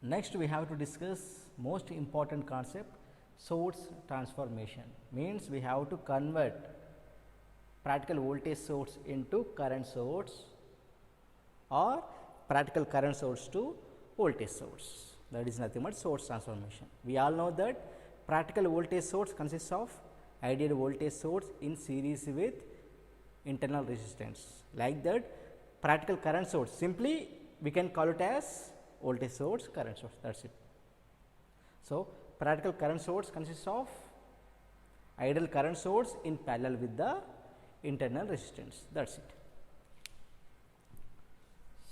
Next we have to discuss most important concept, source transformation. Means we have to convert practical voltage source into current source or practical current source to voltage source. That is nothing but source transformation. We all know that practical voltage source consists of ideal voltage source in series with internal resistance. Like that, practical current source, simply we can call it as voltage source, current source, that is it. So, practical current source consists of ideal current source in parallel with the internal resistance, that is it.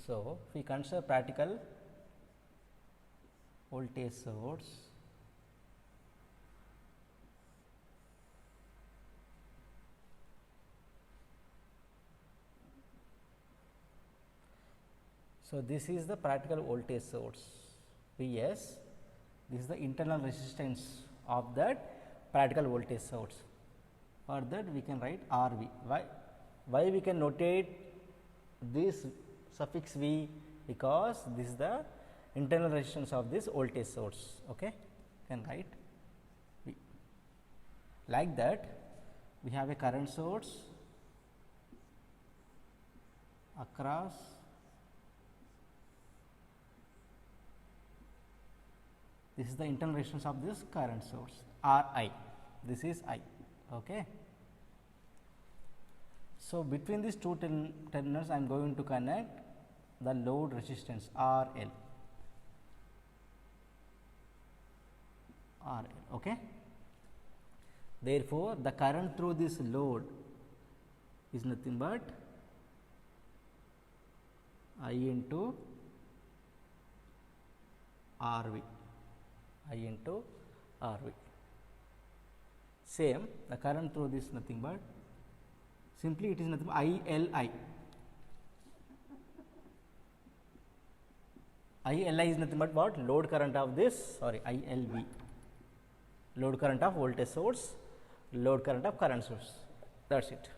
So, if we consider practical voltage source, so this is the practical voltage source Vs, this is the internal resistance of that practical voltage source. For that we can write Rv. Why we can notate this suffix V? Because this is the internal resistance of this voltage source. Okay, can write V. Like that, we have a current source across this is the internal resistance of this current source Ri. This is I. Okay. So, between these two terminals I am going to connect the load resistance RL. RL. Okay. Therefore, the current through this load is nothing but I into RV. I into RV. Same, the current through this nothing but simply it is nothing but ILI. ILI is nothing but what? Load current of this, sorry, ILV. Load current of voltage source, load current of current source. That is it.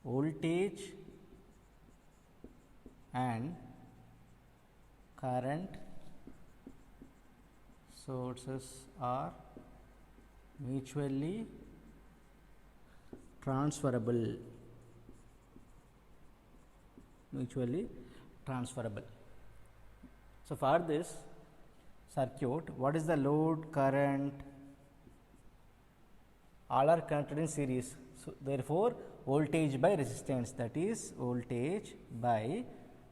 Voltage and current sources are mutually transferable. Mutually transferable. So, for this circuit, what is the load current? All are connected in series. So, therefore, voltage by resistance, that is voltage by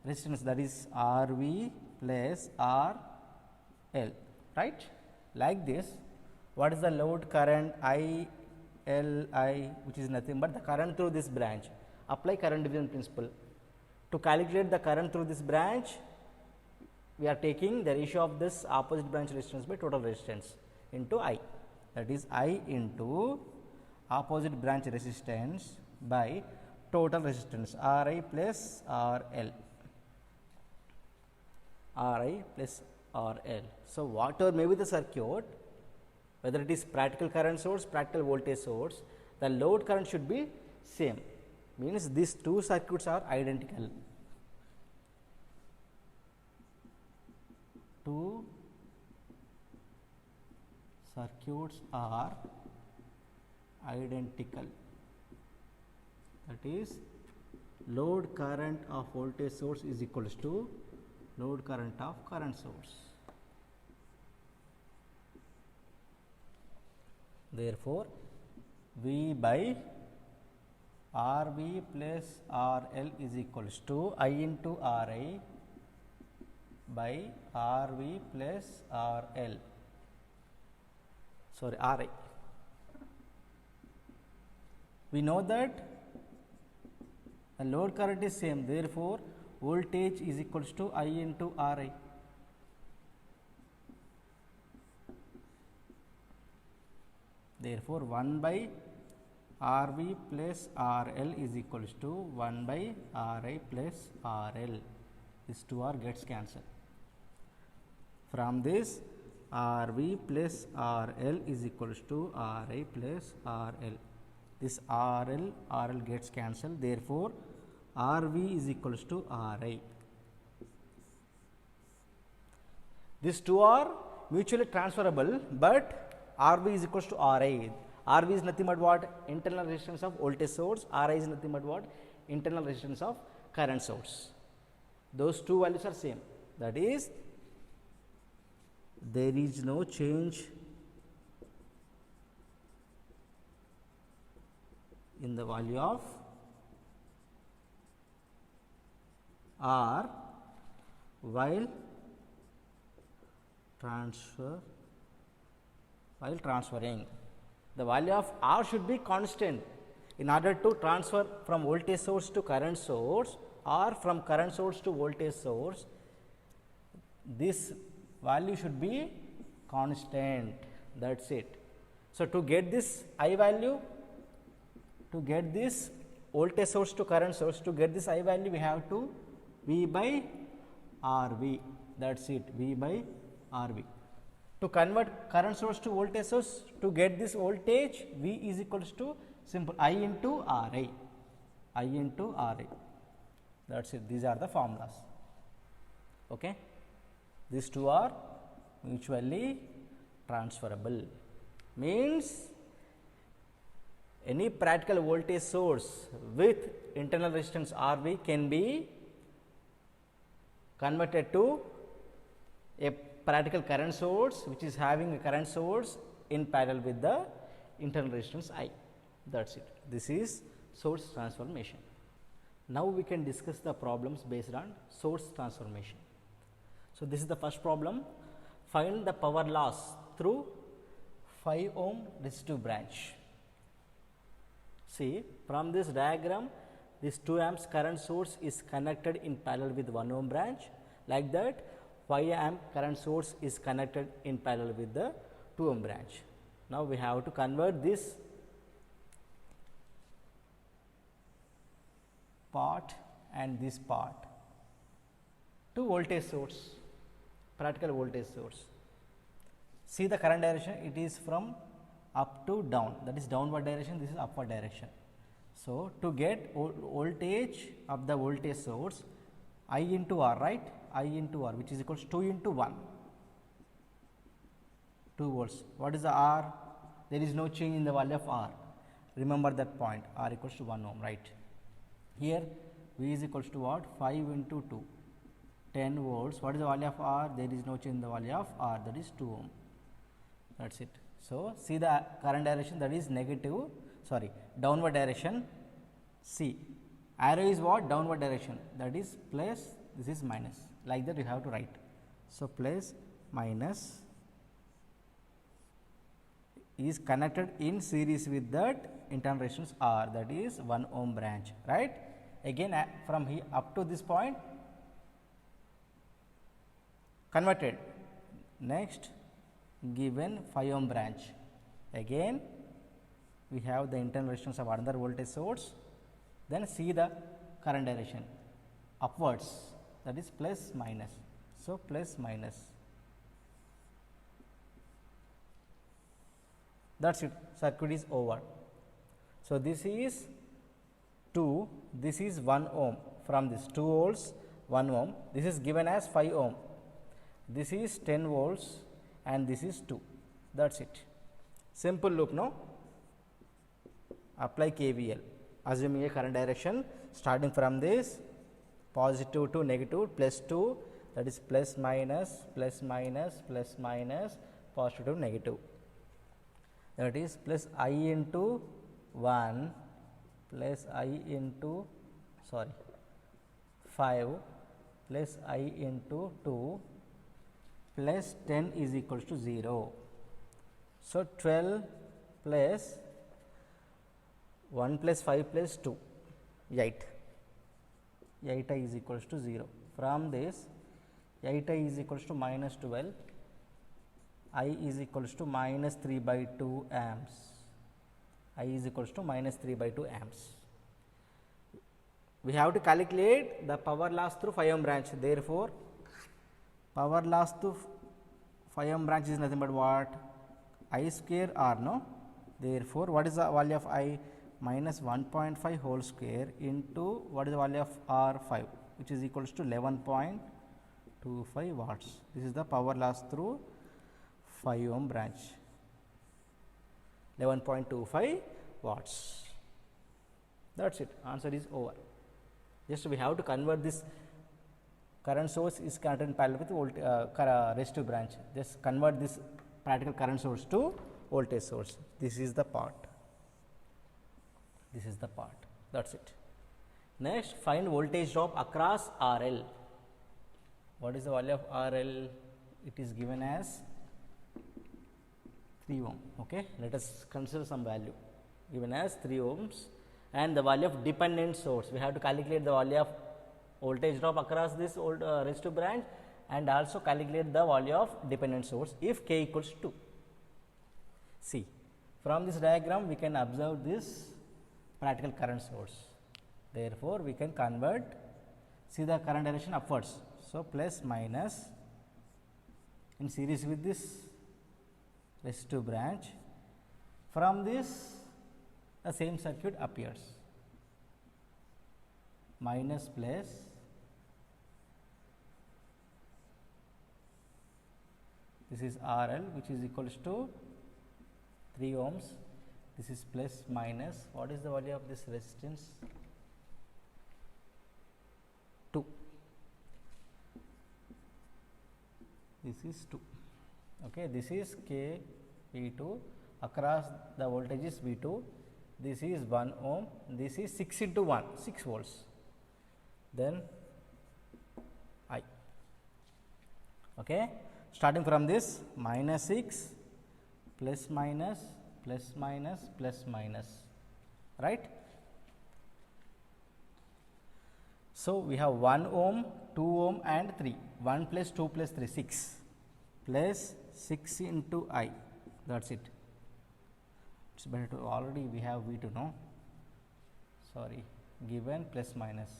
resistance, that is RV plus RL, right. Like this, what is the load current ILI, which is nothing but the current through this branch. Apply current division principle. To calculate the current through this branch, we are taking the ratio of this opposite branch resistance by total resistance into I, that is I into opposite branch resistance by total resistance Ri plus RL. Ri plus RL. So, whatever may be the circuit, whether it is practical current source, practical voltage source, the load current should be same, means these two circuits are identical. Two circuits are identical, that is load current of voltage source is equals to load current of current source. Therefore, V by RV plus RL is equals to I into Ri by RV plus RL, sorry Ri. We know that the load current is same, therefore, voltage is equals to I into Ri. Therefore, 1 by RV plus RL is equals to 1 by Ri plus RL. These two are gets cancelled. From this, RV plus RL is equals to Ri plus RL. This RL gets cancelled. Therefore, RV is equals to RI. These two are mutually transferable, but RV is equals to RI. RV is nothing but what? Internal resistance of voltage source. RI is nothing but what? Internal resistance of current source. Those two values are same. That is, there is no change in the value of R while transferring. The value of R should be constant in order to transfer from voltage source to current source or from current source to voltage source. This value should be constant. That's it. So, to get this I value, to get this voltage source to current source, to get this I value, we have to V by RV. That's it, V by RV. To convert current source to voltage source, to get this voltage, V is equals to simple I into RI. I into RI. That's it. These are the formulas. Okay. These two are mutually transferable. Means any practical voltage source with internal resistance RV can be converted to a practical current source which is having a current source in parallel with the internal resistance I. That is it. This is source transformation. Now, we can discuss the problems based on source transformation. So, this is the first problem. Find the power loss through 5 ohm resistive branch. See, from this diagram, this 2 amps current source is connected in parallel with 1 ohm branch. Like that, 5 amp current source is connected in parallel with the 2 ohm branch. Now, we have to convert this part and this part to voltage source, practical voltage source. See the current direction, it is from up to down, that is downward direction, this is upward direction. So, to get voltage of the voltage source, I into R, right, I into R, which is equals to 2 into 1, 2 volts. What is the R? There is no change in the value of R. Remember that point, R equals to 1 ohm, right. Here V is equals to what? 5 into 2, 10 volts. What is the value of R? There is no change in the value of R, that is 2 ohm. That is it. So, see the current direction, that is negative, sorry, downward direction. See, arrow is what? Downward direction, that is plus, this is minus, like that you have to write. So, plus minus is connected in series with that internal resistance R, that is 1 ohm branch, right. Again from here up to this point converted. Next, given 5 ohm branch, again we have the internal resistance of another voltage source, then see the current direction upwards, that is plus minus. So, plus minus, that is it, circuit is over. So, this is 2, this is 1 ohm, from this 2 volts 1 ohm, this is given as 5 ohm, this is 10 volts and this is 2, that is it. Simple loop, no? Apply KVL, assuming a current direction starting from this positive to negative, plus 2, that is plus minus, plus minus, plus minus, positive to negative, that is plus I into 1 plus I into 5 plus I into 2 plus 10 is equals to 0. So, 12 plus 1 plus 5 plus 2, 8, 8 I is equals to 0. From this 8 I is equals to minus 12, I is equals to minus 3 by 2 amps, I is equals to minus 3 by 2 amps. We have to calculate the power loss through 5 ohm branch. Therefore, power loss through 5 ohm branch is nothing but what? I square R, no? Therefore, what is the value of I? minus 1.5 whole square into what is the value of R5, which is equals to 11.25 watts. This is the power loss through 5 ohm branch, 11.25 watts. That is it, answer is over. Just we have to convert this current source is connected in parallel with resistive branch. Just convert this practical current source to voltage source. This is the part. This is the part. That's it. Next, find voltage drop across RL. What is the value of RL? It is given as 3 ohm. Okay, let us consider some value given as 3 ohms, and the value of dependent source. We have to calculate the value of voltage drop across this resistive branch, and also calculate the value of dependent source if k equals 2. See, from this diagram we can observe this practical current source. Therefore, we can convert, see the current direction upwards. So, plus minus in series with this resistive branch. From this the same circuit appears, minus plus this is RL, which is equals to 3 ohms. This is plus minus, what is the value of this resistance? 2. This is 2. Okay, this is K V2, across the voltage is V2. This is 1 ohm, this is 6 into 1, 6 volts. Then I. Okay, starting from this minus 6 plus minus plus minus plus minus, right. So, we have 1 ohm, 2 ohm and 3, 1 plus 2 plus 3, 6 plus 6 into I, that is it. It is better to already we have V2, no, sorry, given plus minus,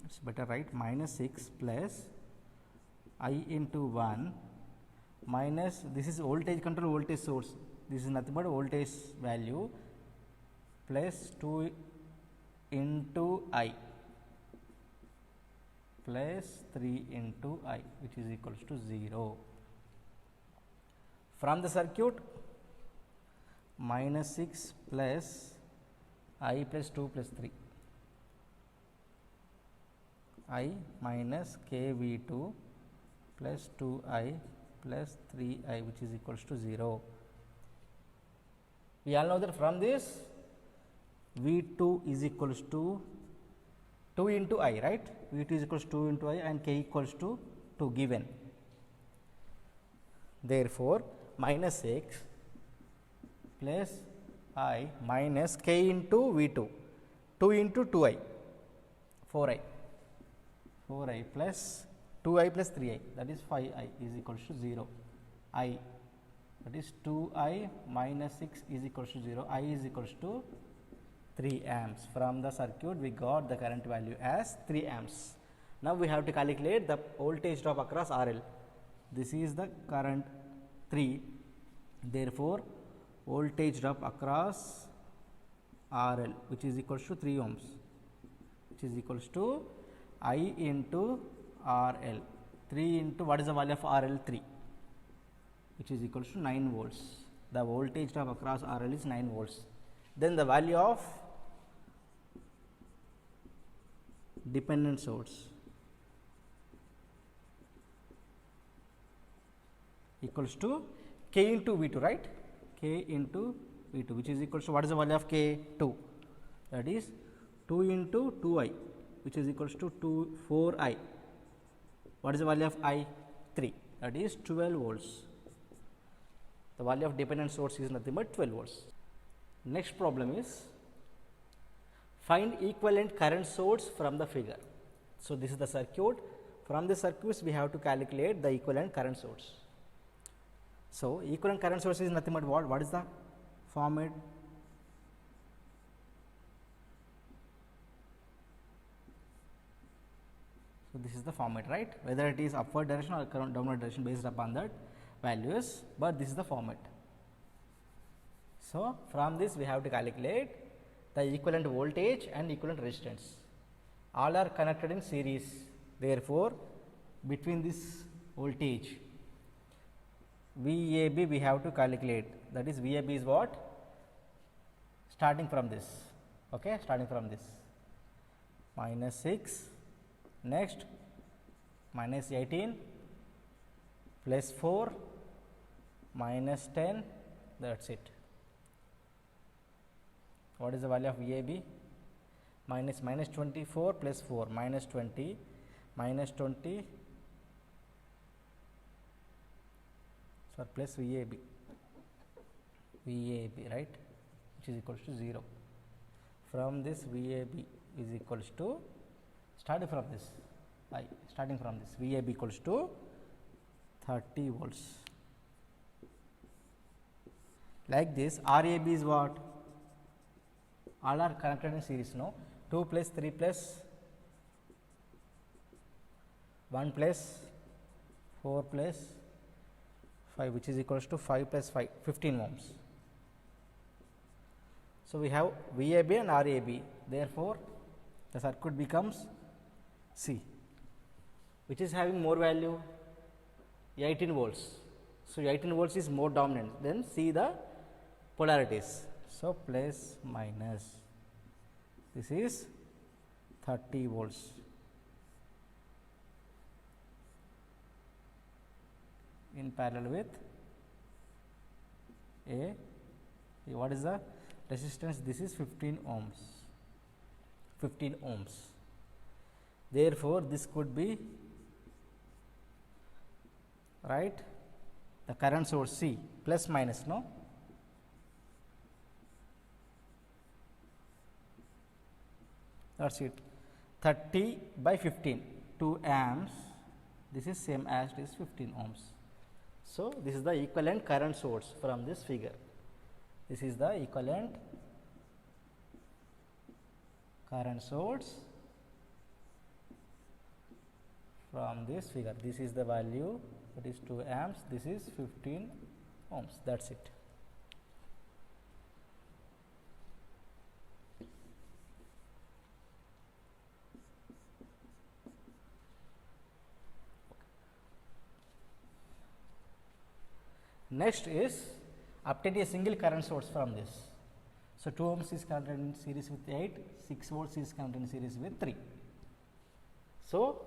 it is better, right, minus 6 plus I into 1 minus, this is voltage control voltage source, this is nothing but voltage value, plus 2 into I plus 3 into I, which is equals to 0. From the circuit, minus 6 plus I plus 2 plus 3, I minus K V2 plus 2I plus 3I, which is equals to 0. We all know that from this V2 is equals to 2 into I, right, V2 is equals to 2 into I and K equals to 2 given. Therefore, minus 6 plus I minus K into V2, 2 into 2I, 4I, 4I plus 2I plus 3I, that is 5I is equals to 0. I, that is 2I minus 6 is equals to 0, I is equals to 3 amps. From the circuit we got the current value as 3 amps. Now, we have to calculate the voltage drop across RL. This is the current 3. Therefore, voltage drop across RL, which is equals to 3 ohms, which is equals to I into RL, 3 into what is the value of RL? 3, which is equals to 9 volts. The voltage drop across RL is 9 volts. Then the value of dependent source equals to K into V2, right, K into V2, which is equals to what is the value of K? 2, that is 2 into 2I, which is equals to 4I. What is the value of I? 3, that is 12 volts. The value of dependent source is nothing but 12 volts. Next problem is find equivalent current source from the figure. So, this is the circuit. From the circuits we have to calculate the equivalent current source. So, equivalent current source is nothing but what? What is the format? So, this is the format, right, whether it is upward direction or downward direction based upon that values, but this is the format. So, from this we have to calculate the equivalent voltage and equivalent resistance. All are connected in series. Therefore, between this voltage VAB we have to calculate, that is VAB is what? Starting from this, okay, starting from this minus 6, next minus 18 plus 4 minus 10, that is it. What is the value of VAB? Minus 24 plus 4 minus 20 plus VAB right, which is equals to 0. From this VAB is equals to, starting from this VAB equals to 30 volts. Like this, RAB is what? All are connected in series, no? 2 plus 3 plus 1 plus 4 plus 5, which is equals to 5 plus 5, 15 ohms. So, we have VAB and RAB. Therefore, the circuit becomes C, which is having more value, 18 volts. So, 18 volts is more dominant. Then see the polarities. So, plus minus, this is 30 volts. In parallel with A. What is the resistance? This is 15 ohms. 15 ohms. Therefore, this could be, right, the current source C, plus minus, no? That is it. 30 by 15, 2 amps. This is same as this 15 ohms. So, this is the equivalent current source from this figure. This is the equivalent current source from this figure. This is the value, that is 2 amps, this is 15 ohms, that is it. Next is obtain a single current source from this. So, 2 ohms is connected in series with 8, 6 volts is connected in series with 3. So,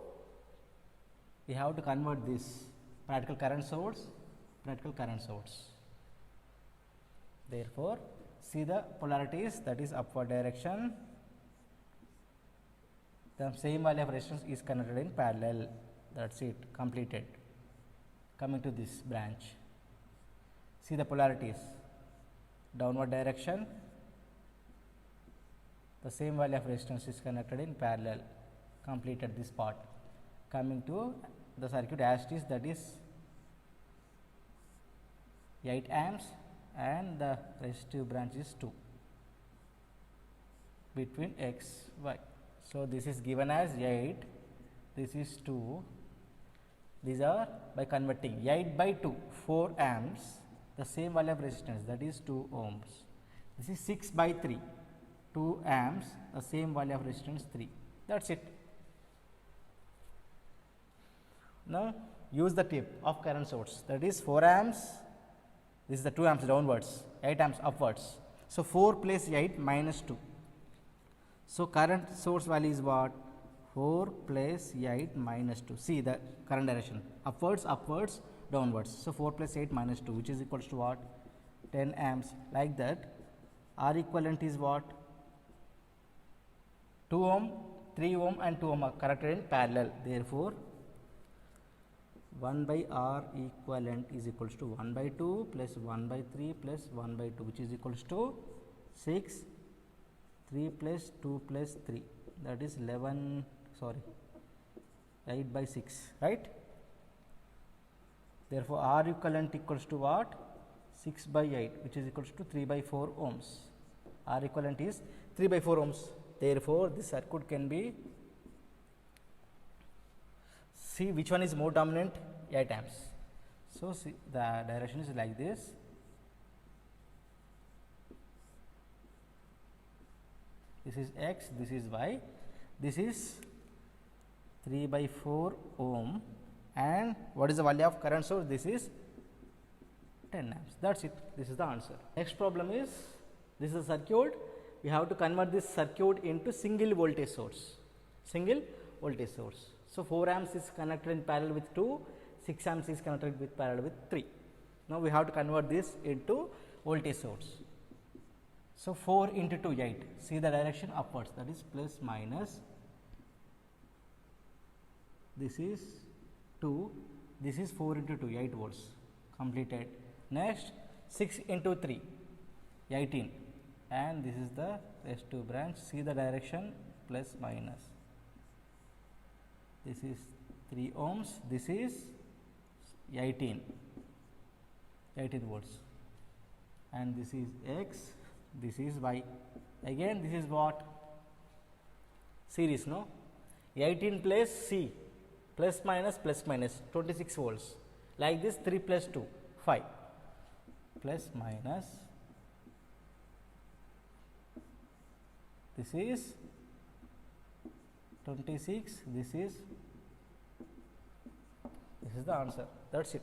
we have to convert this practical current source. Therefore, see the polarities, that is upward direction. The same value of resistance is connected in parallel, that is it, completed. Coming to this branch, see the polarities, downward direction, the same value of resistance is connected in parallel, completed this part. Coming to the circuit as it is, that is 8 amps and the resistive branch is 2 between x, y. So, this is given as 8, this is 2, these are by converting 8 by 2, 4 amps, the same value of resistance, that is 2 ohms. This is 6 by 3, 2 amps, the same value of resistance 3, that is it. Now, use the tip of current source, that is 4 amps, this is the 2 amps downwards, 8 amps upwards. So, 4 plus 8 minus 2. So, current source value is what? 4 plus 8 minus 2. See the current direction, upwards, upwards, downwards. So, 4 plus 8 minus 2, which is equals to what? 10 amps. Like that, R equivalent is what? 2 ohm, 3 ohm and 2 ohm are connected in parallel. Therefore, 1 by R equivalent is equals to 1 by 2 plus 1 by 3 plus 1 by 2, which is equals to 6, 3 plus 2 plus 3, that is 11, sorry, 8 by 6, right. Therefore, R equivalent equals to what? 6 by 8, which is equals to 3 by 4 ohms. R equivalent is 3 by 4 ohms. Therefore, this circuit can be, see which one is more dominant? 8 amps. So, see the direction is like this. this is X, this is Y, this is 3 by 4 ohm, and what is the value of current source? This is 10 amps. That's it. This is the answer. Next problem is, this is a circuit. We have to convert this circuit into single voltage source. Single voltage source. So 4 amps is connected in parallel with 2, 6 amps is connected with parallel with 3. Now we have to convert this into voltage source. So 4 into 2, 8. See the direction upwards, that is plus minus. This is 2, this is 4 into 2, 8 volts. Completed. Next 6 into 3, 18, and this is the S2 branch. See the direction, plus minus. This is 3 ohms, this is 18 volts, and this is X, this is Y. Again this is what? Series, no? 18 plus C, plus minus 26 volts. Like this, 3 plus 2, 5, plus minus. This is 26, this is the answer. That's it.